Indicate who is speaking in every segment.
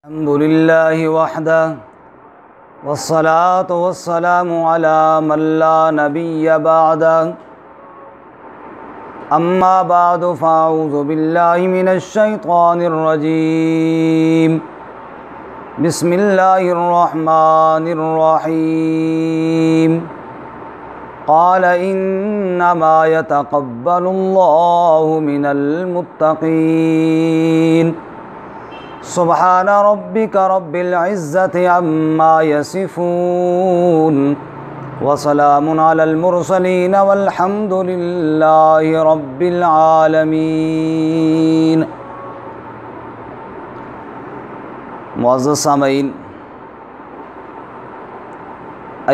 Speaker 1: الحمد للہ وحدہ والصلاة والسلام علی من لا نبی بعدہ اما بعد فاعوذ باللہ من الشیطان الرجیم بسم اللہ الرحمن الرحیم قال انما يتقبل اللہ من المتقین سبحان ربک رب العزة عما یصفون وسلام علی المرسلین والحمد للہ رب العالمین۔ معزز سامعین،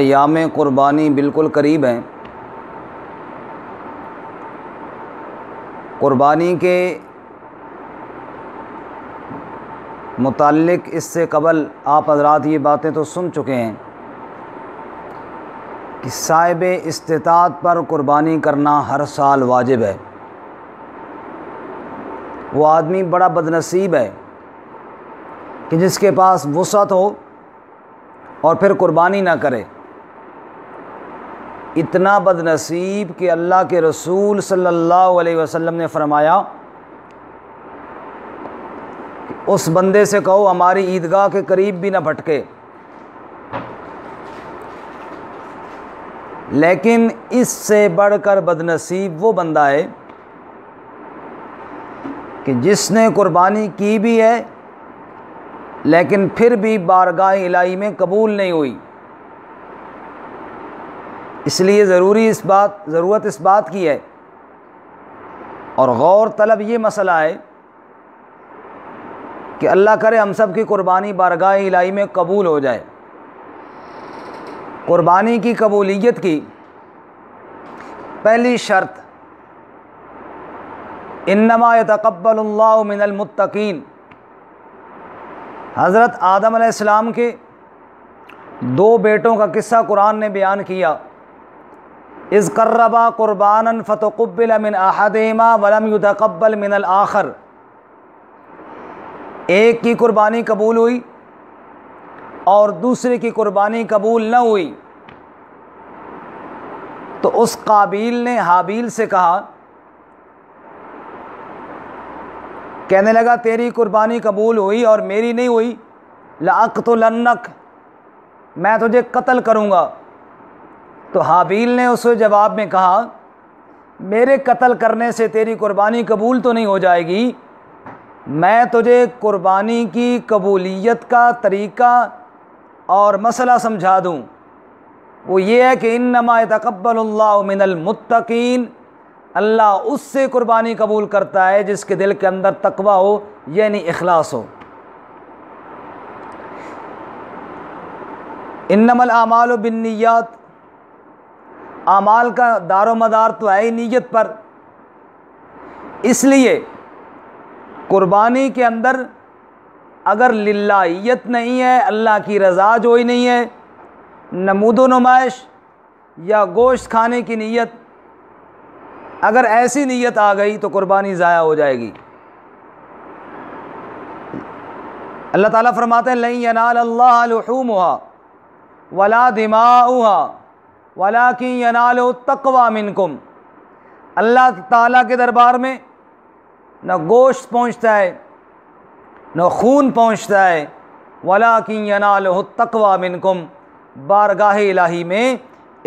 Speaker 1: ایام قربانی بالکل قریب ہیں۔ قربانی کے متعلق اس سے قبل آپ حضرات یہ باتیں تو سن چکے ہیں کہ صاحب استطاعت پر قربانی کرنا ہر سال واجب ہے۔ وہ آدمی بڑا بدنصیب ہے کہ جس کے پاس وسعت ہو اور پھر قربانی نہ کرے۔ اتنا بدنصیب کہ اللہ کے رسول صلی اللہ علیہ وسلم نے فرمایا اس بندے سے کہو ہماری عیدگاہ کے قریب بھی نہ بھٹکے۔ لیکن اس سے بڑھ کر بدنصیب وہ بندہ ہے کہ جس نے قربانی کی بھی ہے لیکن پھر بھی بارگاہ الہی میں قبول نہیں ہوئی۔ اس لیے ضرورت اس بات کی ہے اور غور طلب یہ مسئلہ ہے کہ اللہ کرے ہم سب کی قربانی بارگاہ الہی میں قبول ہو جائے۔ قربانی کی قبولیت کی پہلی شرط انما یتقبل اللہ من المتقین۔ حضرت آدم علیہ السلام کے دو بیٹوں کا قصہ قرآن نے بیان کیا۔ اذ قربا قربانا فتقبل من احدہما ولم یتقبل من الآخر۔ ایک کی قربانی قبول ہوئی اور دوسرے کی قربانی قبول نہ ہوئی، تو اس قابیل نے حابیل سے کہا، کہنے لگا تیری قربانی قبول ہوئی اور میری نہیں ہوئی، لأقتلنک، میں تجھے قتل کروں گا۔ تو حابیل نے اس جواب میں کہا میرے قتل کرنے سے تیری قربانی قبول تو نہیں ہو جائے گی، میں تجھے قربانی کی قبولیت کا طریقہ اور مسئلہ سمجھا دوں۔ وہ یہ ہے کہ انما یتقبل اللہ من المتقین، اللہ اس سے قربانی قبول کرتا ہے جس کے دل کے اندر تقوی ہو، یعنی اخلاص ہو۔ انما الاعمال بالنیات، اعمال کا دار و مدار تو ہے ہی نیت پر، اس لیے قربانی کے اندر اگر للہیت نہیں ہے، اللہ کی رضا جوئی نہیں ہے، نمود و نمائش یا گوشت کھانے کی نیت، اگر ایسی نیت آ گئی تو قربانی ضائع ہو جائے گی۔ اللہ تعالیٰ فرماتے ہیں لن ینال اللہ لحومها ولا دماؤها ولکن ینالہ التقوی منکم۔ اللہ تعالیٰ کے دربار میں نہ گوشت پہنچتا ہے نہ خون پہنچتا ہے، وَلَٰكِن يَنَالُهُ التَّقْوَىٰ مِنْكُمْ، بارگاہ الہی میں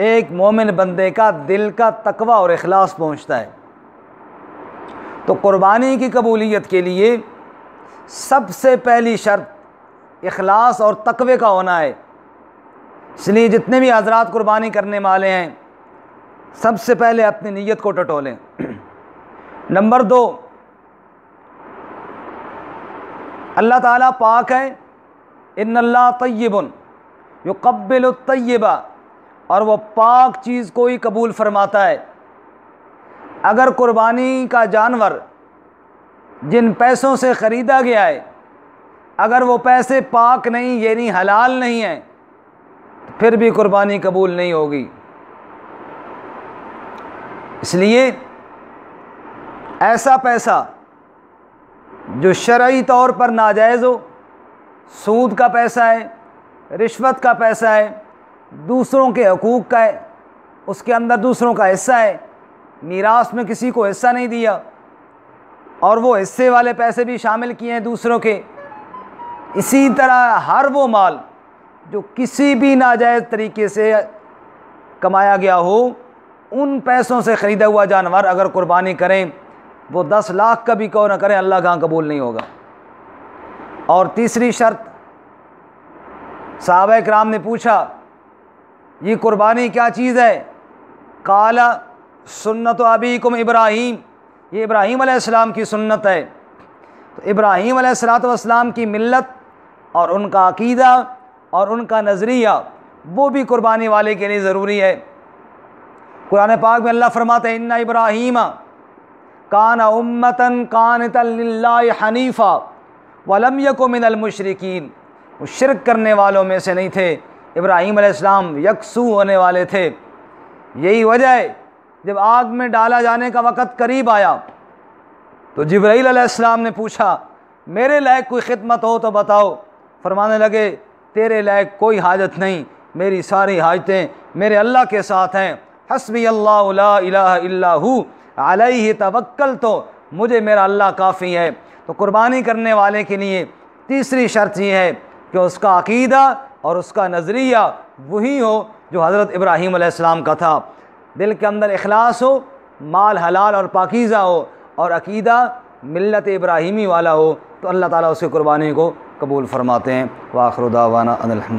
Speaker 1: ایک مومن بندے کا دل کا تقوی اور اخلاص پہنچتا ہے۔ تو قربانی کی قبولیت کے لیے سب سے پہلی شرط اخلاص اور تقوی کا ہونا ہے۔ اس لیے جتنے بھی حضرات قربانی کرنے والے ہیں سب سے پہلے اپنی نیت کو ٹٹولیں۔ نمبر 2، اللہ تعالیٰ پاک ہے، ان اللہ طیب یقبل الطیب، اور وہ پاک چیز کو ہی قبول فرماتا ہے۔ اگر قربانی کا جانور جن پیسوں سے خریدا گیا ہے اگر وہ پیسے پاک نہیں یعنی حلال نہیں ہیں تو پھر بھی قربانی قبول نہیں ہوگی۔ اس لیے ایسا پیسہ جو شرعی طور پر ناجائز ہو، سود کا پیسہ ہے، رشوت کا پیسہ ہے، دوسروں کے حقوق کا ہے، اس کے اندر دوسروں کا حصہ ہے، میراث میں کسی کو حصہ نہیں دیا، اور وہ حصے والے پیسے بھی شامل کیے ہیں دوسروں کے۔ اسی طرح ہر وہ مال جو کسی بھی ناجائز طریقے سے کمایا گیا ہو، ان پیسوں سے خریدا ہوا جانور اگر قربانی کریں، وہ 10 لاکھ کا بھی کیوں نہ کریں، اللہ کہاں قبول نہیں ہوگا۔ اور تیسری شرط، صحابہ کرام نے پوچھا یہ قربانی کیا چیز ہے؟ قال سنت ابیکم ابراہیم، یہ ابراہیم علیہ السلام کی سنت ہے۔ تو ابراہیم علیہ السلام کی ملت اور ان کا عقیدہ اور ان کا نظریہ وہ بھی قربانی والے کے لیے ضروری ہے۔ قرآن پاک میں اللہ فرماتے ہیں ان ابراہیم کان امۃ قانتا للہ حنیفا ولم یک من المشرکین، وہ شرک کرنے والوں میں سے نہیں تھے، ابراہیم علیہ السلام یکسو ہونے والے تھے۔ یہی وجہ ہے جب آگ میں ڈالا جانے کا وقت قریب آیا تو جبرائیل علیہ السلام نے پوچھا میرے لائق کوئی خدمت ہو تو بتاؤ، فرمانے لگے تیرے لائق کوئی حاجت نہیں، میری ساری حاجتیں میرے اللہ کے ساتھ ہیں، حسبی اللہ لا الہ الا ہو علیہ توکلت، تو مجھے میرا اللہ کافی ہے۔ تو قربانی کرنے والے کے لیے تیسری شرط یہ ہے کہ اس کا عقیدہ اور اس کا نظریہ وہی ہو جو حضرت ابراہیم علیہ السلام کا تھا، دل کے اندر اخلاص ہو، مال حلال اور پاکیزہ ہو، اور عقیدہ ملت ابراہیمی والا ہو، تو اللہ تعالیٰ اس کی قربانی کو قبول فرماتے ہیں۔ وآخر دعوانا ان الحمد